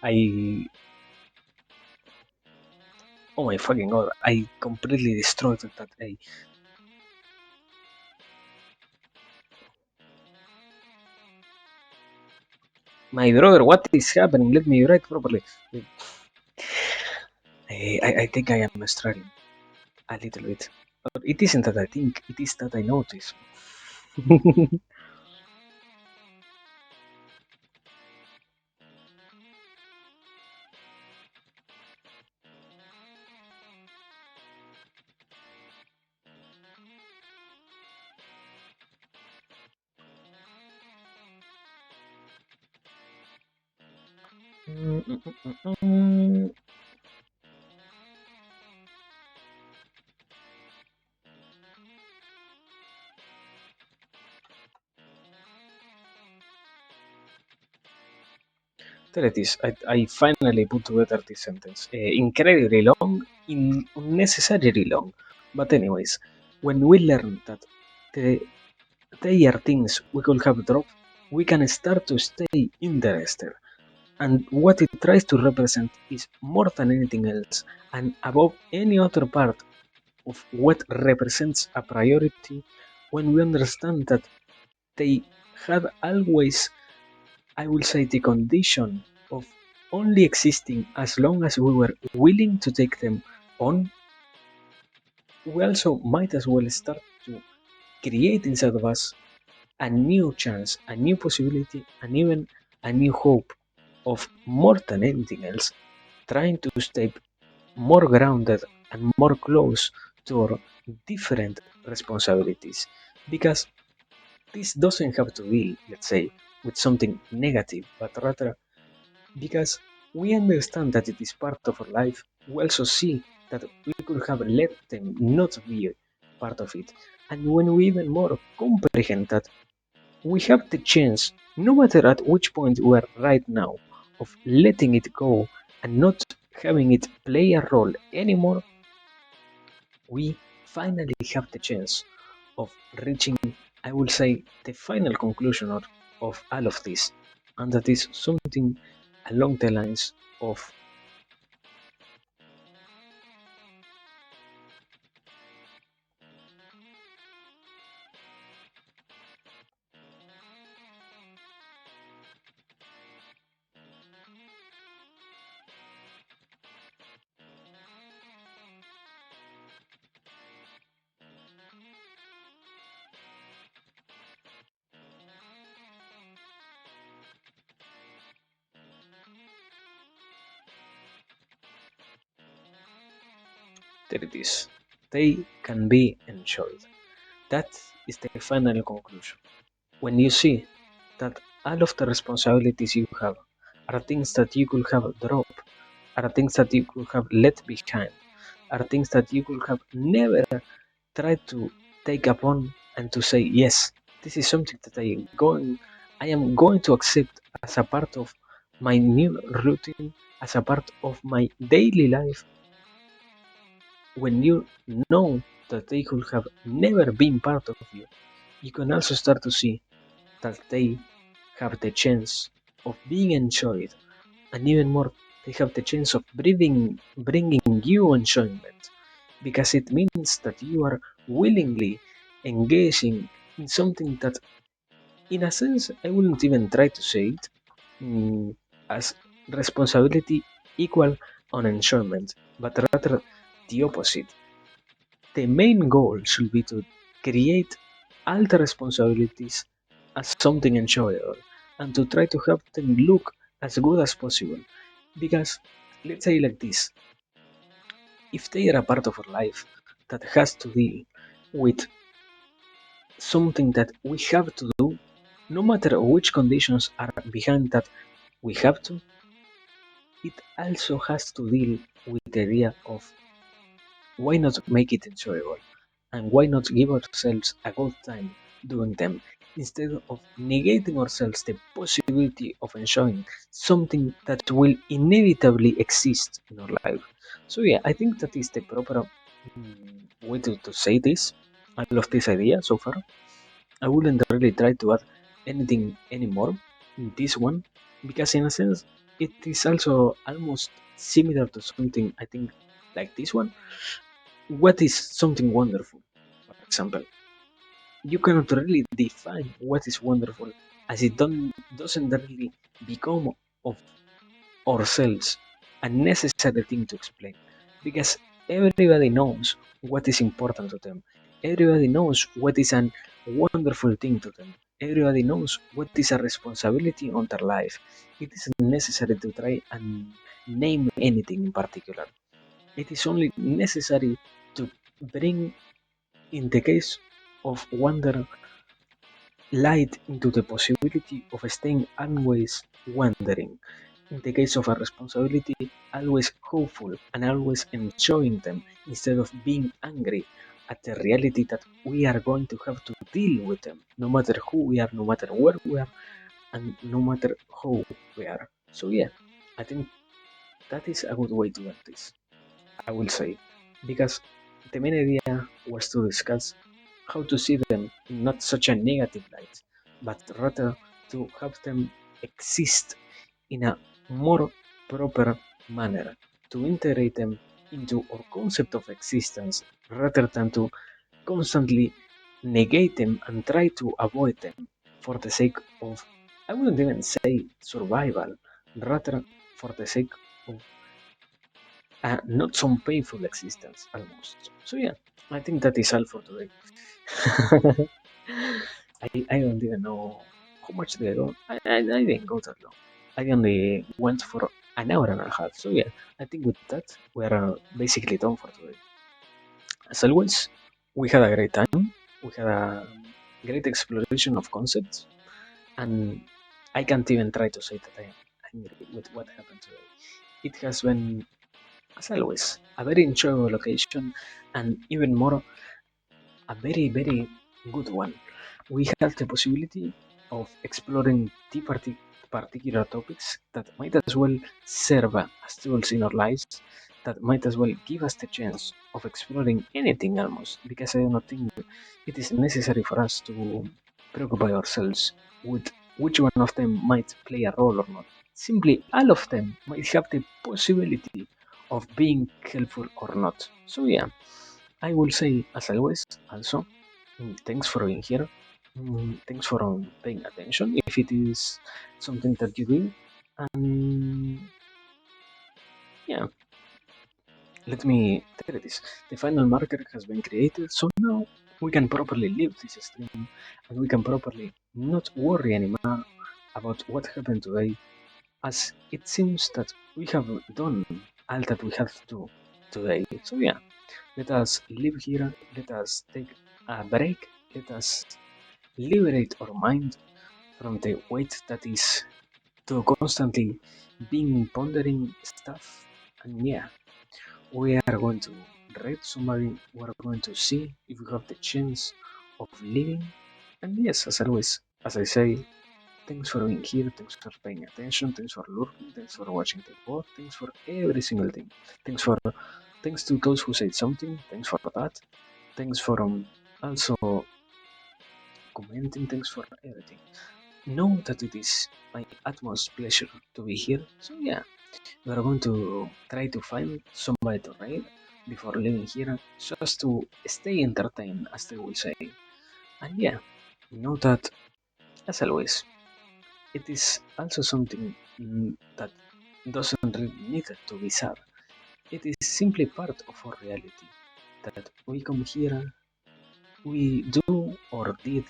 I oh my fucking god! I completely destroyed that. My brother, what is happening? Let me write properly. I think I am struggling a little bit. But it isn't that I think, it is that I notice. Mm, mm, mm, mm, mm. There it is. I finally put together this sentence. Incredibly long, unnecessarily long. But anyways, when we learn that the, they are things we could have dropped, we can start to stay interested. And what it tries to represent is more than anything else, and above any other part of what represents a priority, when we understand that they had always, I will say, the condition of only existing as long as we were willing to take them on, we also might as well start to create inside of us a new chance, a new possibility, and even a new hope of more than anything else, trying to stay more grounded and more close to our different responsibilities. Because this doesn't have to deal, let's say, with something negative, but rather because we understand that it is part of our life, we also see that we could have let them not be part of it. And when we even more comprehend that we have the chance, no matter at which point we are right now, of letting it go and not having it play a role anymore, we finally have the chance of reaching, I will say, the final conclusion of all of this. And that is something along the lines of there it is. They can be enjoyed. That is the final conclusion. When you see that all of the responsibilities you have are things that you could have dropped, are things that you could have let behind, are things that you could have never tried to take upon and to say, yes, this is something that I am going to accept as a part of my new routine, as a part of my daily life. When you know that they could have never been part of you, you can also start to see that they have the chance of being enjoyed, and even more, they have the chance of bringing you enjoyment, because it means that you are willingly engaging in something that, in a sense, I wouldn't even try to say it as responsibility equal on enjoyment, but rather the opposite. The main goal should be to create all the responsibilities as something enjoyable and to try to have them look as good as possible. Because, let's say like this, if they are a part of our life that has to deal with something that we have to do, no matter which conditions are behind that we have to, it also has to deal with the idea of why not make it enjoyable? And why not give ourselves a good time doing them instead of negating ourselves the possibility of enjoying something that will inevitably exist in our life? So, yeah, I think that is the proper way to say this. I love this idea so far. I wouldn't really try to add anything anymore in this one because, in a sense, it is also almost similar to something I think like this one. What is something wonderful? For example, you cannot really define what is wonderful as it doesn't really become of ourselves a necessary thing to explain, because everybody knows what is important to them. Everybody knows what is a wonderful thing to them. Everybody knows what is a responsibility on their life. It isn't necessary to try and name anything in particular. It is only necessary to bring, in the case of wonder, light into the possibility of staying always wondering. In the case of a responsibility, always hopeful and always enjoying them instead of being angry at the reality that we are going to have to deal with them, no matter who we are, no matter where we are, and no matter how we are. So, yeah, I think that is a good way to end this, I will say, because the main idea was to discuss how to see them in not such a negative light, but rather to have them exist in a more proper manner, to integrate them into our concept of existence rather than to constantly negate them and try to avoid them for the sake of, I wouldn't even say survival, rather for the sake of not some painful existence almost. So yeah, I think that is all for today. I don't even know how much did I go. I didn't go that long. I only went for an hour and a half. So yeah, I think with that we are basically done for today. As always, we had a great time. We had a great exploration of concepts, and I can't even try to say that I am angry with what happened today. It has been, as always, a very enjoyable occasion, and even more, a very, very good one. We had the possibility of exploring particular topics that might as well serve as tools in our lives, that might as well give us the chance of exploring anything almost, because I do not think it is necessary for us to preoccupy ourselves with which one of them might play a role or not. Simply, all of them might have the possibility of being helpful or not. So, yeah, I will say, as always, also, thanks for being here. Thanks for paying attention if it is something that you do. And yeah, let me tell you this. The final marker has been created, so now we can properly leave this stream and we can properly not worry anymore about what happened today, as it seems that we have done all that we have to do today. So yeah, let us live here, let us take a break, let us liberate our mind from the weight that is to constantly being pondering stuff. And yeah, we are going to read somebody, we are going to see if we have the chance of living. And yes, as always, as I say, thanks for being here, thanks for paying attention, thanks for lurking, thanks for watching the pod, thanks for every single thing. Thanks to those who said something, thanks for that. Thanks for also commenting, thanks for everything. Know that it is my utmost pleasure to be here. So yeah, we are going to try to find somebody to raid before leaving here, just to stay entertained, as they will say. And yeah, know that, as always, it is also something that doesn't really need to be sad. It is simply part of our reality that we come here, we do or did,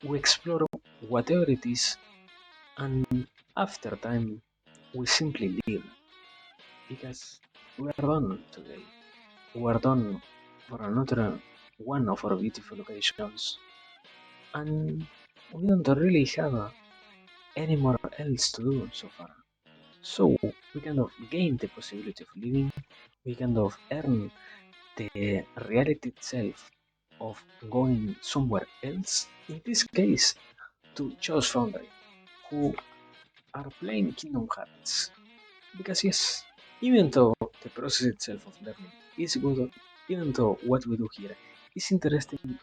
we explore whatever it is, and after time, we simply leave because we are done today. We are done for another one of our beautiful occasions, and we don't really have any more else to do so far. So we kind of gain the possibility of living, we kind of earn the reality itself of going somewhere else, in this case to Chaos Foundry, who are playing Kingdom Hearts. Because yes, even though the process itself of learning is good, even though what we do here is interesting,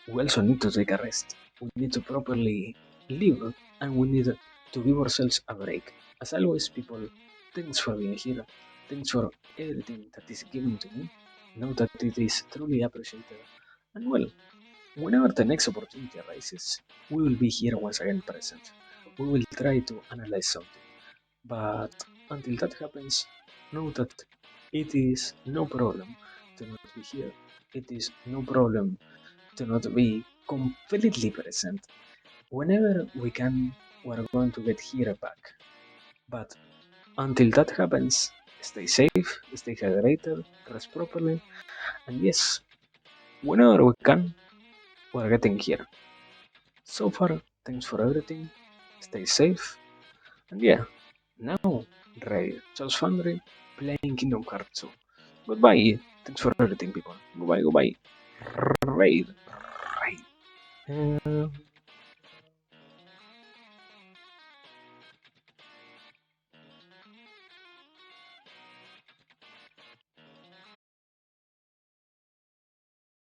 we also need to take a rest. We need to properly live and we need to give ourselves a break. As always, people, thanks for being here. Thanks for everything that is given to me. Know that it is truly appreciated. And well, Whenever the next opportunity arises, we will be here once again present. We will try to analyze something. But until that happens, know that it is no problem to not be here. It is no problem to not be completely present. Whenever we can, we're going to get here back. But until that happens, stay safe, stay hydrated, rest properly, and yes, whenever we can, we're getting here. So far, thanks for everything. Stay safe, and yeah, now, Raid, Charles Foundry, playing Kingdom Hearts 2. Goodbye. Thanks for everything, people. Goodbye, goodbye. Raid, Raid.